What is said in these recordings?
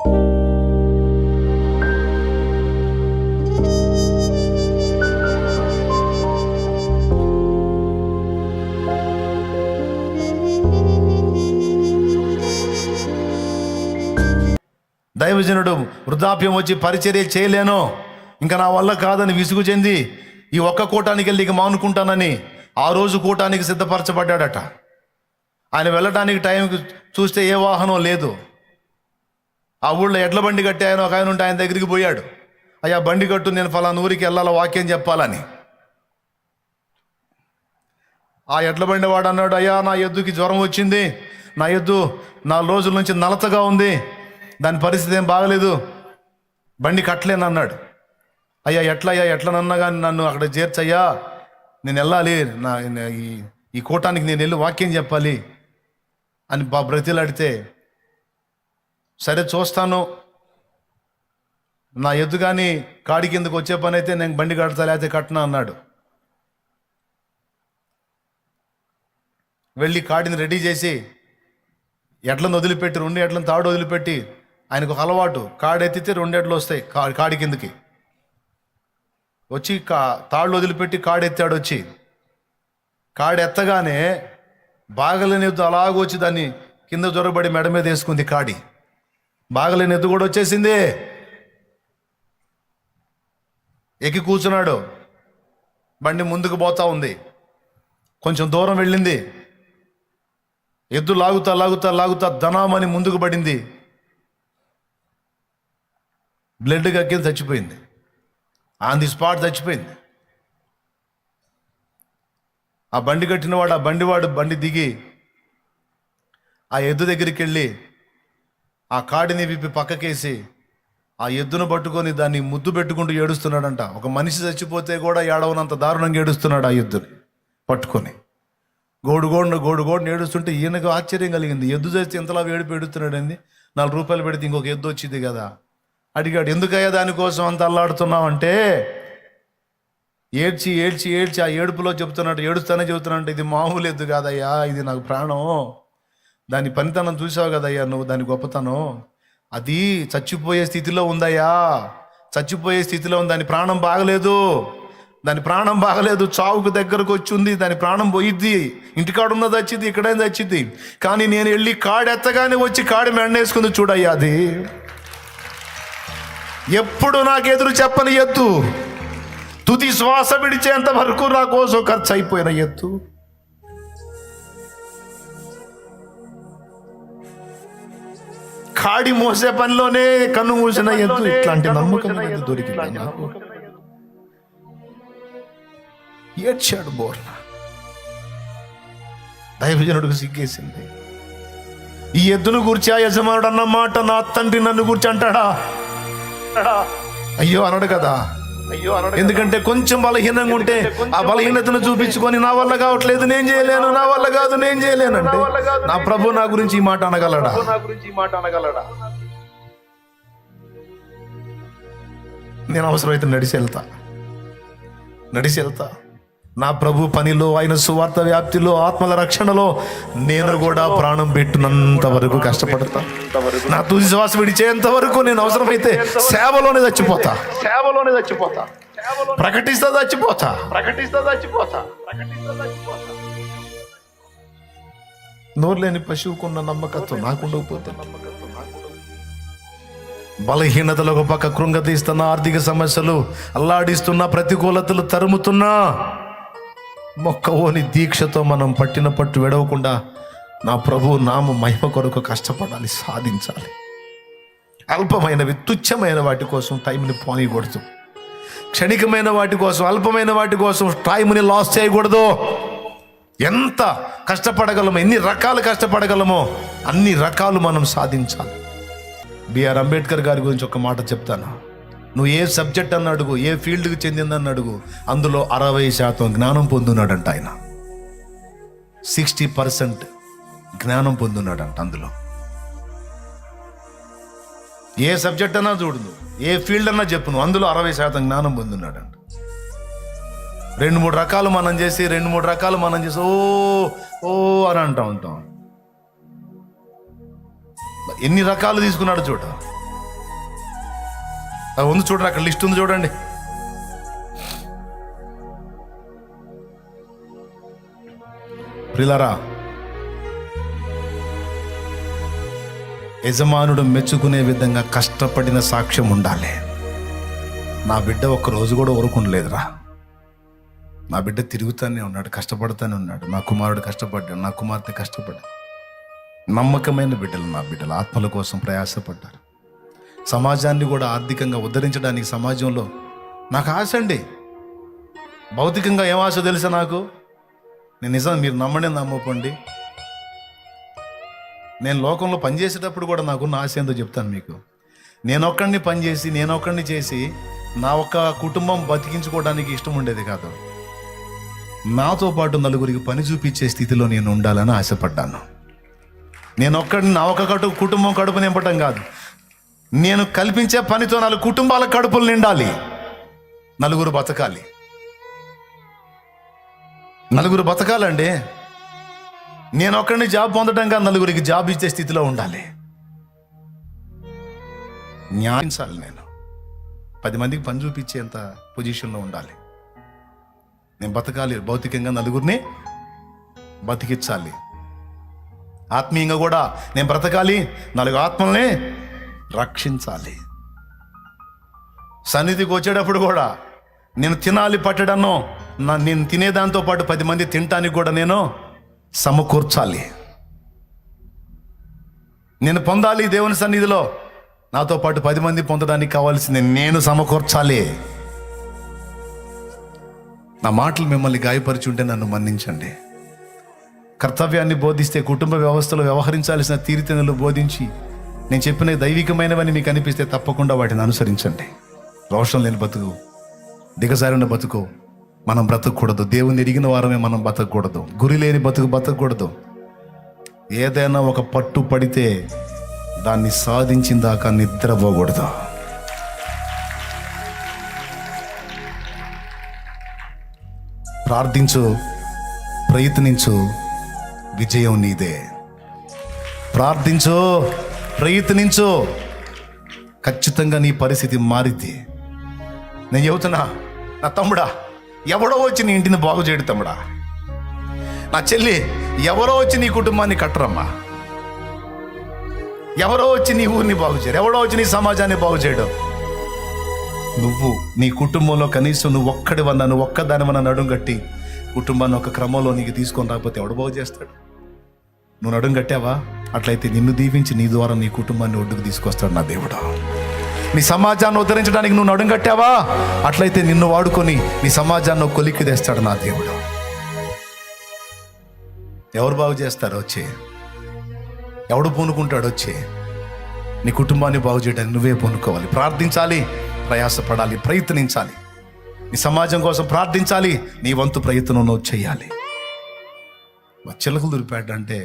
దైవజనుడు వృద్ధాప్యం వచ్చి పరిచర్య చేయలేను, ఇంకా నా వల్ల కాదని విసుగు చెంది ఈ ఒక్క కూటానికి వెళ్ళి ఇక మానుకుంటానని ఆ రోజు కూటానికి సిద్ధపరచబడ్డాడట. ఆయన వెళ్ళడానికి టైంకి చూస్తే ఏ వాహనం లేదు. ఆ ఊళ్ళో ఎడ్ల బండి కట్టి ఆయన ఒక ఆయన ఉంటే ఆయన దగ్గరికి పోయాడు. అయ్యా బండి కట్టు, నేను ఫలానా ఊరికి వెళ్ళాలా, వాక్యం చెప్పాలని. ఆ ఎడ్ల బండి వాడు అన్నాడు, అయ్యా నా ఎద్దుకి జ్వరం వచ్చింది, నా ఎద్దు 4 రోజుల నుంచి నలతగా ఉంది, దాని పరిస్థితి ఏం బాగలేదు, బండి కట్టలేను అన్నాడు. అయ్యా ఎట్లనన్నా కానీ నన్ను అక్కడ చేర్చయ్యా, నేను వెళ్ళాలి, నా ఈ కూటానికి నేను వెళ్ళి వాక్యం చెప్పాలి అని బ్రతిలాడితే, సరే చూస్తాను, నా ఎద్దు కానీ కాడి కిందకు వచ్చే పని అయితే నేను బండి కడతా, లేకపోతే కట్టనా అన్నాడు. వెళ్ళి కాడిని రెడీ చేసి ఎడ్లను వదిలిపెట్టి 2 ఎడ్లను తాడు వదిలిపెట్టి, ఆయనకు ఒక అలవాటు, కాడెత్తితే 2 ఎడ్లు వస్తాయి కాడి కిందకి వచ్చి, తాళ్ళు వదిలిపెట్టి కాడెత్తాడు. వచ్చి కాడెత్తగానే బాగలేని ఎద్దు అలాగొచ్చి దాన్ని కింద జొరబడి మెడ మీద వేసుకుంది. కాడి బాగలేని ఎద్దు కూడా వచ్చేసింది. ఎక్కి కూర్చున్నాడు. బండి ముందుకు పోతా ఉంది. కొంచెం దూరం వెళ్ళింది. ఎద్దు లాగుతా ధనామని ముందుకు పడింది. బ్లడ్ కక్కింది, చచ్చిపోయింది. ఆన్ ది స్పాట్ చచ్చిపోయింది. ఆ బండి కట్టినవాడు, బండి దిగి ఆ ఎద్దు దగ్గరికి వెళ్ళి ఆ కాడిని విప్పి పక్కకేసి ఆ ఎద్దును పట్టుకొని దాన్ని ముద్దు పెట్టుకుంటూ ఏడుస్తున్నాడంట. ఒక మనిషి చచ్చిపోతే కూడా ఏడవనంత దారుణంగా ఏడుస్తున్నాడు ఆ ఎద్దుని పట్టుకొని. గోడు ఏడుస్తుంటే ఈయనకు ఆశ్చర్యం కలిగింది. ఎద్దు చేస్తే ఇంతలా ఏడుపు ఏడుస్తున్నాడండి, 4 రూపాయలు పెడితే ఇంకొక ఎద్దు వచ్చింది కదా. అడిగాడు, ఎందుకయ్యా దానికోసం అంత అల్లాడుతున్నావంటే, ఏడ్చి ఆ ఏడుపులో చెబుతున్నాడు, ఇది మామూలు ఎద్దు కాదయ్యా, ఇది నాకు ప్రాణం, దాని పనితనం చూసావు కదయ్యా నువ్వు, దాని గొప్పతనం, అది చచ్చిపోయే స్థితిలో ఉందయ్యా, దాని ప్రాణం బాగలేదు, చావుకు దగ్గరకు వచ్చి ఉంది, దాని ప్రాణం పోయిద్ది, ఇంటికాడ ఉన్నది వచ్చింది, ఇక్కడైంది వచ్చింది, కానీ నేను వెళ్ళి కాడెత్తగానే వచ్చి కాడి మెండేసుకుంది చూడయ్యా, అది ఎప్పుడు నాకు ఎదురు చెప్పని ఎత్తు, తుది శ్వాస విడిచేంత వరకు నా కోసం ఖర్చు అయిపోయిన ఎత్తు. కాడి మోసే పనిలోనే కన్ను మూసిన ఎత్తు. ఇట్లాంటి నమ్మకం దొరికింది నాకు. ఏడ్చాడు బోర్న. దైవజనుడికి సిగ్గేసింది. ఈ ఎద్దును గూర్చి ఆ యజమానుడు అన్న మాట నా తండ్రి నన్ను గూర్చి అంటాడా? అయ్యో అనడు కదా. ఎందుకంటే కొంచెం బలహీనంగా ఉంటే ఆ బలహీనతను చూపించుకొని నా వల్ల కావట్లేదు, నేను చేయలేను, నా వల్ల కాదు, నేను చేయలేను అంటే నా ప్రభు నా గురించి ఈ మాట అనగలడా? నేను అవసరమైతే నడిచి వెళ్తా. నా ప్రభు పనిలో, ఆయన సువార్త వ్యాప్తిలో, ఆత్మల రక్షణలో నేను కూడా ప్రాణం పెట్టినంత వరకు కష్టపడతా. నా తుది శ్వాస విడిచేంత వరకు నేను అవసరమైతే సేవలోనే చచ్చిపోతా. ప్రకటిస్తా చచ్చిపోతా. నోరు లేని పశువుకున్న నమ్మకత్వం నాకుండకపోతే, బలహీనతలు ఒక పక్క కృంగతీస్తున్న, ఆర్థిక సమస్యలు అల్లాడిస్తున్న, ప్రతికూలతలు తరుముతున్నా, మొక్కవోని దీక్షతో మనం పట్టిన పట్టు విడవకుండా నా ప్రభు నామ మహిమ కొరకు కష్టపడాలి, సాధించాలి. అల్పమైనవి, తుచ్చమైన వాటి కోసం టైంని పోనీయకూడదు. క్షణికమైన వాటి కోసం, అల్పమైన వాటి కోసం టైంని లాస్ చేయకూడదు. ఎంత కష్టపడగలమో, ఎన్ని రకాలు కష్టపడగలమో అన్ని రకాలు మనం సాధించాలి. బిఆర్ అంబేద్కర్ గారి గురించి ఒక మాట చెప్తాను. నువ్వు ఏ సబ్జెక్ట్ అన్న అడుగు, ఏ ఫీల్డ్కి చెందిందని అడుగు, అందులో 60% జ్ఞానం పొందున్నాడంట ఆయన. 60% జ్ఞానం పొందున్నాడంట అందులో. ఏ సబ్జెక్ట్ అన్నా చూడు, ఏ ఫీల్డ్ అన్నా చెప్పు, నువ్వు అందులో 60% జ్ఞానం పొందున్నాడంట. 2-3 రకాలు మనం చేసి ఓ అని అంటూ ఉంటాం. ఎన్ని రకాలు తీసుకున్నాడు చూడ. అది ఉంది చూడండి, అక్కడ లిస్ట్ ఉంది చూడండి. ప్రియులారా, యజమానుడు మెచ్చుకునే విధంగా కష్టపడిన సాక్ష్యం ఉండాలి. నా బిడ్డ ఒక్క రోజు కూడా ఊరుకుండలేదురా. నా బిడ్డ తిరుగుతానే ఉన్నాడు, కష్టపడుతూనే ఉన్నాడు. నా కుమారుడు కష్టపడ్డాడు, నా కుమార్తె కష్టపడ్డాడు. నమ్మకమైన బిడ్డలు, నా బిడ్డలు ఆత్మల కోసం ప్రయాసపడ్డారు. సమాజాన్ని కూడా ఆర్థికంగా ఉద్ధరించడానికి సమాజంలో నాకు ఆశ అండి. భౌతికంగా ఏం ఆశ తెలుసా నాకు? నేను నిజం, మీరు నమ్మని నమ్మకండి, నేను లోకంలో పనిచేసేటప్పుడు కూడా నాకున్న ఆశ ఏందో చెప్తాను మీకు. నేనొక్కడిని పనిచేసి నేనొక్కడిని చేసి నా ఒక్క కుటుంబం బతికించుకోవడానికి ఇష్టం ఉండేది కాదు. నాతో పాటు నలుగురికి పని చూపించే స్థితిలో నేను ఉండాలని ఆశపడ్డాను. నేనొక్కడిని నా ఒక కుటుంబం కడుపు నింపటం కాదు, నేను కల్పించే పనితో 4 కుటుంబాల కడుపులు నిండాలి, నలుగురు బతకాలి. నలుగురు బతకాలండి. నేను ఒక్కడిని జాబ్ పొందడం కాదు, నలుగురికి జాబ్ ఇచ్చే స్థితిలో ఉండాలి. న్యాయించాలి. నేను 10 మందికి పని చూపించేంత పొజిషన్లో ఉండాలి. నేను బతకాలి, భౌతికంగా నలుగురిని బతికించాలి. ఆత్మీయంగా కూడా నేను బ్రతకాలి, 4 ఆత్మల్ని రక్షించాలి. సన్నిధికి వచ్చేటప్పుడు కూడా నేను తినాలి పట్టడను, నేను తినేదాంతో పాటు 10 మంది తినటానికి కూడా నేను సమకూర్చాలి. నేను పొందాలి దేవుని సన్నిధిలో, నాతో పాటు 10 మంది పొందడానికి కావాల్సింది నేను సమకూర్చాలి. నా మాటలు మిమ్మల్ని గాయపరిచి ఉంటే నన్ను మన్నించండి. కర్తవ్యాన్ని బోధిస్తే, కుటుంబ వ్యవస్థలో వ్యవహరించాల్సిన తీరుతెన్నులు బోధించి నేను చెప్పిన దైవికమైనవని మీకు అనిపిస్తే తప్పకుండా వాటిని అనుసరించండి. రోషం లేని బతుకు, దిగజారిన బతుకు మనం బ్రతకూడదు. దేవుని ఎరిగిన వారమే మనం బతకూడదు. గురి లేని బతుకు బతకూడదు. ఏదైనా ఒక పట్టు పడితే దాన్ని సాధించిన దాకా నిద్రపోకూడదు. ప్రార్థించు, ప్రయత్నించు, విజయం నీదే. ప్రార్థించు, ప్రయత్నించు, ఖచ్చితంగా నీ పరిస్థితి మారిద్ది. నేను చెబుతున్నా, నా తమ్ముడా, ఎవడో వచ్చి నీ ఇంటిని బాగు చేయడు తమ్ముడా. నా చెల్లి, ఎవరో వచ్చి నీ కుటుంబాన్ని కట్టరమ్మా. ఎవరో వచ్చి నీ ఊరిని బాగు చేయడు, ఎవడో వచ్చి నీ సమాజాన్ని బాగు చేయడు. నువ్వు నీ కుటుంబంలో కనీసం నువ్వు ఒక్కడివన్నా, నువ్వు ఒక్కదానివన్నా నడుం కట్టి కుటుంబాన్ని ఒక క్రమంలో నీకు తీసుకొని రాకపోతే ఎవడు బాగు చేస్తాడు? నువ్వు నడుం కట్టావా? అట్లయితే నిన్ను దీవించి నీ ద్వారా నీ కుటుంబాన్ని ఒడ్డుకు తీసుకొస్తాడు నా దేవుడు. నీ సమాజాన్ని ఉద్ధరించడానికి నువ్వు నడుం కట్టావా? అట్లయితే నిన్ను వాడుకొని నీ సమాజాన్ని కొలిక్కి తెస్తాడు నా దేవుడు. ఎవరు బాగు చేస్తారు? వచ్చి ఎవడు పూనుకుంటాడు? వచ్చి నీ కుటుంబాన్ని బాగు చేయడానికి నువ్వే పూనుకోవాలి. ప్రార్థించాలి, ప్రయాసపడాలి, ప్రయత్నించాలి. నీ సమాజం కోసం ప్రార్థించాలి, నీ వంతు ప్రయత్నం నువ్వు చేయాలి. చిలకలూరిపేట అంటే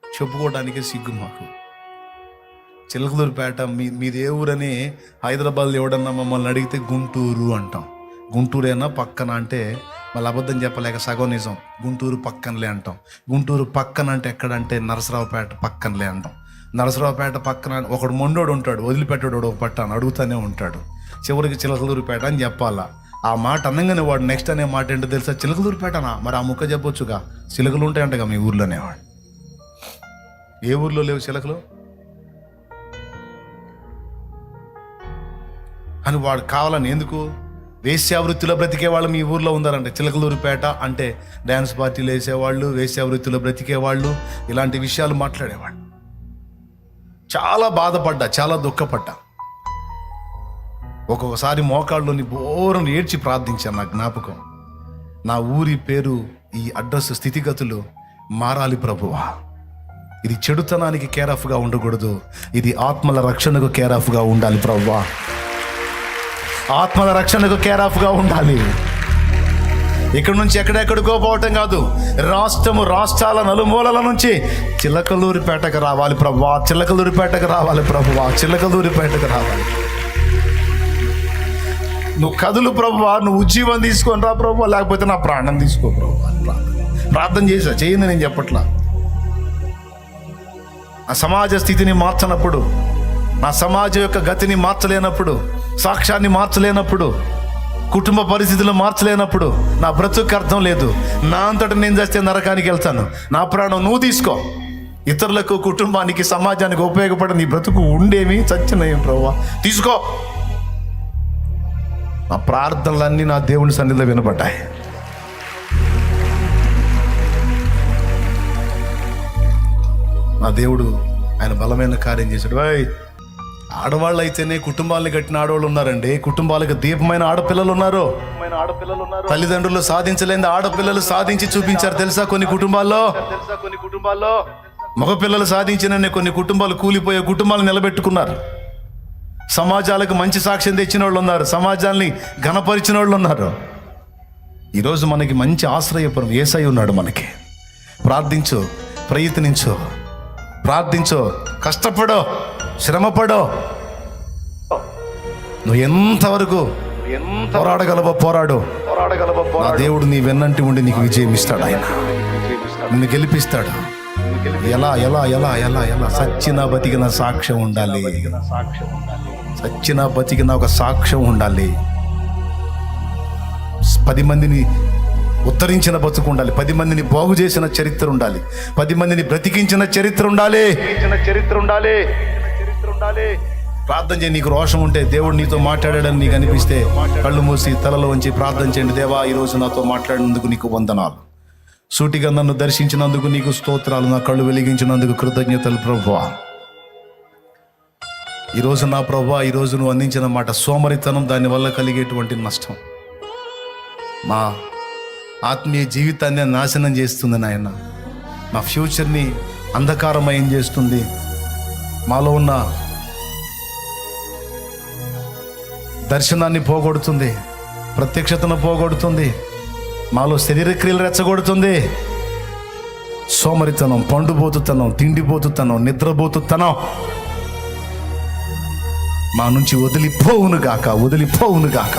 చెప్పుకోవడానికి సిగ్గు మాకు. చిలకలూరిపేట మీది ఏ ఊరని హైదరాబాద్లో ఎవడన్నా మమ్మల్ని అడిగితే గుంటూరు అంటాం. గుంటూరేనా పక్కన అంటే మళ్ళీ అబద్ధం చెప్పలేక సగం నిజం. గుంటూరు పక్కనలే అంటాం. గుంటూరు పక్కన అంటే ఎక్కడంటే నరసరావుపేట పక్కనలే అంటాం. నరసరావుపేట పక్కన ఒకడు మొండోడు ఉంటాడు, వదిలిపెట్టాడు ఒక పట్టాను అడుగుతూనే ఉంటాడు. చివరికి చిలకలూరిపేట అని చెప్పాలా. ఆ మాట అనగానే వాడు నెక్స్ట్ అనే మాట ఏంటో తెలుసా? చిలకలూరిపేటనా? మరి ఆ ముక్క చెప్పొచ్చుగా, చిలకలు ఉంటాయంటగా మీ ఊర్లోనే. వాడు ఏ ఊర్లో లేవు చిలకలు అని వాడు కావాలని ఎందుకు? వేశ్యావృత్తిలో బ్రతికే వాళ్ళు మీ ఊర్లో ఉన్నారంటే. చిలకలూరిపేట అంటే డ్యాన్స్ పార్టీలు వేసేవాళ్ళు, వేశ్యావృత్తిలో బ్రతికేవాళ్ళు, ఇలాంటి విషయాలు మాట్లాడేవాళ్ళు. చాలా బాధపడ్డా, చాలా దుఃఖపడ్డా. ఒక్కొక్కసారి మోకాళ్ళలోని బోరం ఏడ్చి ప్రార్థించాను. నా జ్ఞాపకం, నా ఊరి పేరు, ఈ అడ్రస్, స్థితిగతులు మారాలి ప్రభువా. ఇది చెడుతనానికి కేరాఫ్గా ఉండకూడదు, ఇది ఆత్మల రక్షణకు కేరాఫ్గా ఉండాలి ప్రభువా. ఆత్మల రక్షణకు కేరాఫ్గా ఉండాలి. ఇక్కడ నుంచి ఎక్కడెక్కడికో పోవటం కాదు, రాష్ట్రాల నలుమూలల నుంచి చిలకలూరిపేటకు రావాలి ప్రభువా, చిలకలూరిపేటకు రావాలి ప్రభువా, చిలకలూరిపేటకు రావాలి. నువ్వు కదులు ప్రభువా, నువ్వు ఉజ్జీవం తీసుకొని రా ప్రభువా, లేకపోతే నా ప్రాణం తీసుకో ప్రభువా. ప్రార్థన చేసా, చేయండి, నేను చెప్పట్లా. ఆ సమాజ స్థితిని మార్చనప్పుడు, నా సమాజం యొక్క గతిని మార్చలేనప్పుడు, సాక్ష్యాన్ని మార్చలేనప్పుడు, కుటుంబ పరిస్థితులు మార్చలేనప్పుడు నా బ్రతుకు అర్థం లేదు, నా అంతటా నేను చేస్తే నరకానికి వెళ్తాను, నా ప్రాణం నువ్వు తీసుకో, ఇతరులకు, కుటుంబానికి, సమాజానికి ఉపయోగపడే నీ బ్రతుకు ఉండేమి చచ్చినయం ప్రభువా తీసుకో. నా ప్రార్థనలన్నీ నా దేవుని సన్నిధిలో వినబడ్డాయి. నా దేవుడు ఆయన బలమైన కార్యం చేశాడు. ఆడవాళ్ళు అయితేనే కుటుంబాలను కట్టిన ఆడవాళ్ళు ఉన్నారండి. కుటుంబాలకు దీపమైన ఆడపిల్లలు ఉన్నారు. తల్లిదండ్రులు సాధించలేని ఆడపిల్లలు సాధించి చూపించారు తెలుసా కొన్ని కుటుంబాల్లో. మగపిల్లలు సాధించిన కొన్ని కుటుంబాలు కూలిపోయే కుటుంబాలు నిలబెట్టుకున్నారు. సమాజాలకు మంచి సాక్ష్యం తెచ్చిన వాళ్ళు ఉన్నారు, సమాజాన్ని ఘనపరిచిన వాళ్ళు ఉన్నారు. ఈరోజు మనకి మంచి ఆశ్రయపురం యేసయ్య ఉన్నాడు. మనకి ప్రార్థించు, ప్రయత్నించు, ప్రార్థించు, కష్టపడో, శ్రమపడో, నువ్వు ఎంతవరకు పోరాడగలవో పోరాడు. నా దేవుడు నీ వెన్నంటి ఉండి నీకు విజయం ఇస్తాడు. ఆయన నిన్ను గెలిపిస్తాడు. ఎలా ఎలా ఎలా ఎలా ఎలా సచ్చిన బతికిన సాక్ష్యం ఉండాలి. సచ్చిన బతికిన ఒక సాక్ష్యం ఉండాలి. 10 మందిని ఉత్తరించిన బతుకు ఉండాలి. 10 మందిని బాగు చేసిన చరిత్ర ఉండాలి. 10 మందిని బ్రతికించిన చరిత్ర ఉండాలి. ప్రార్థన చేయి. నీకు రోషం ఉంటే, దేవుడు నీతో మాట్లాడాడని నీకు అనిపిస్తే కళ్ళు మూసి తలలో ఉంచి ప్రార్థన చేయండి. దేవా, ఈరోజు నాతో మాట్లాడినందుకు నీకు వందనాలు. సూటిగా నన్ను దర్శించినందుకు నీకు స్తోత్రాలు. నా కళ్ళు వెలిగించినందుకు కృతజ్ఞతలు ప్రభువా. ఈరోజు నా ప్రభువా, ఈరోజు నువ్వు అందించిన మాట సోమరితనం, దానివల్ల కలిగేటువంటి నష్టం మా ఆత్మీయ జీవితాన్ని నాశనం చేస్తుంది నాయన. మా ఫ్యూచర్ని అంధకారమయం చేస్తుంది. మాలో ఉన్న దర్శనాన్ని పోగొడుతుంది, ప్రత్యక్షతను పోగొడుతుంది, మాలో శరీర క్రియలు రెచ్చగొడుతుంది. సోమరితనం, పండుబోతుతనం, తిండిపోతుతనం, నిద్రపోతుతనం మా నుంచి వదిలిపోవును గాక.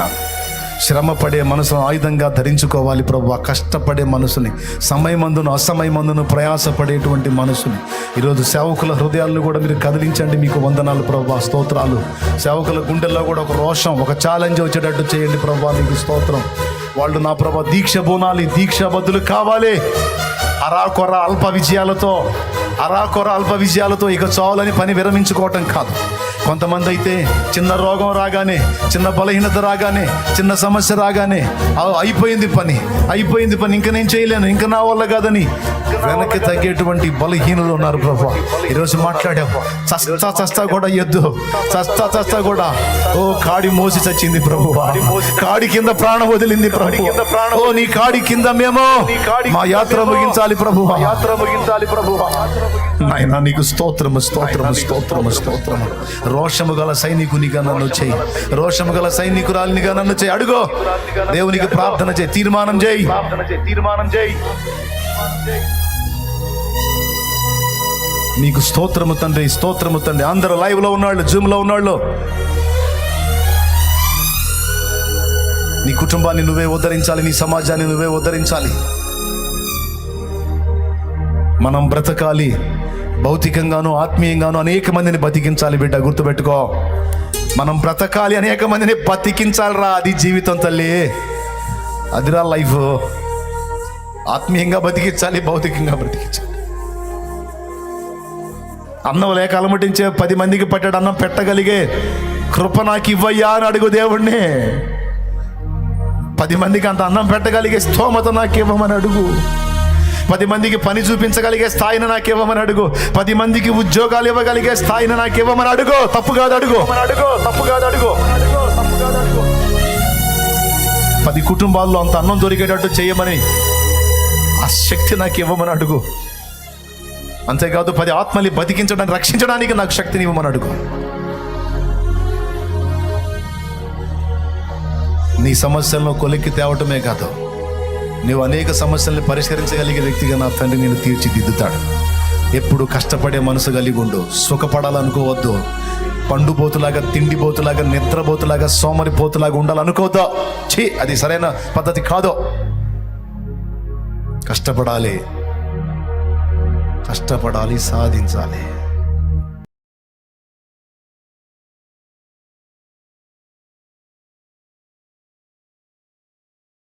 శ్రమపడే మనసును ఆయుధంగా ధరించుకోవాలి ప్రభువా. కష్టపడే మనసుని, సమయమందును అసమయమందును ప్రయాసపడేటువంటి మనసుని ఈరోజు సేవకుల హృదయాలను కూడా మీరు కదిలించండి. మీకు వందనాలు ప్రభువా, స్తోత్రాలు. సేవకుల గుండెల్లో కూడా ఒక రోషం, ఒక ఛాలెంజ్ వచ్చేటట్టు చేయండి ప్రభువా. మీకు స్తోత్రం. వాళ్ళు నా ప్రభువా దీక్ష బోనాలి, దీక్షాబద్ధులు కావాలి. అరాకొర అల్ప విజయాలతో ఇక చాలని పని విరమించుకోవటం కాదు. కొంతమంది అయితే చిన్న రోగం రాగానే, చిన్న బలహీనత రాగానే, చిన్న సమస్య రాగానే అయిపోయింది పని, ఇంకా నేను చేయలేను, ఇంకా నా వల్ల కాదని వెనక్కి తగ్గేటువంటి బలహీనులు ఉన్నారు ప్రభు. ఈరోజు మాట్లాడావు, చస్తా కూడా ఎద్దు, చస్తా కూడా కాడి మోసి చచ్చింది ప్రభు. కాడి కింద ప్రాణం వదిలింది ప్రభు. నీ కాడి కింద మేము మా యాత్ర ముగించాలి ప్రభు. నాయనా నీకు స్తోత్రము. రోషము గల సైనికునిగా నన్ను చేయి, రోషము గల సైనికురాలినిగా నన్ను చేయి. అడుగో, దేవునికి ప్రార్థన చేయి, తీర్మానం చేయి. నీకు స్తోత్రము తండ్రి. అందరూ లైవ్ లో ఉన్నాళ్ళు, జూమ్ లో ఉన్నాళ్ళు. నీ కుటుంబాన్ని నువ్వే ఉద్ధరించాలి, నీ సమాజాన్ని నువ్వే ఉద్ధరించాలి. మనం బ్రతకాలి, భౌతికంగాను ఆత్మీయంగాను అనేక మందిని బతికించాలి. బిడ్డ గుర్తుపెట్టుకో, మనం బ్రతకాలి, అనేక మందిని బతికించాలిరా. అది జీవితం తల్లి, అదిరా లైఫ్. ఆత్మీయంగా బతికించాలి, భౌతికంగా బ్రతికించాలి. అన్నం లేక అలమటించే 10 మందికి పట్టాడు అన్నం పెట్టగలిగే కృప నాకు ఇవ్వయ్యా అని అడుగు దేవుణ్ణి. 10 మందికి అంత అన్నం పెట్టగలిగే స్తోమత నాకు ఇవ్వమని అడుగు. 10 మందికి పని చూపించగలిగే స్థాయిని నాకు ఇవ్వమని అడుగు. 10 మందికి ఉద్యోగాలు ఇవ్వగలిగే స్థాయిని నాకు ఇవ్వమని అడుగు. తప్పు కాదు అడుగు. 10 కుటుంబాల్లో అంత అన్నం దొరికేటట్టు చేయమని ఆ శక్తి నాకు ఇవ్వమని అడుగు. అంతేకాదు 10 ఆత్మల్ని బతికించడానికి, రక్షించడానికి నాకు శక్తిని ఇవ్వమని అడుగు. నీ సమస్యలను కొలిక్కి తేవటమే కాదు, నువ్వు అనేక సమస్యల్ని పరిష్కరించగలిగే వ్యక్తిగా నా తండ్రి నేను తీర్చిదిద్దుతాడు. ఎప్పుడు కష్టపడే మనసు కలిగి ఉండు. సుఖపడాలనుకోవద్దు. పండుబోతులాగా, తిండిపోతులాగా, నిద్రపోతులాగా, సోమరిపోతులాగా ఉండాలనుకోవద్దు. అది సరైన పద్ధతి కాదు. కష్టపడాలి, సాధించాలి.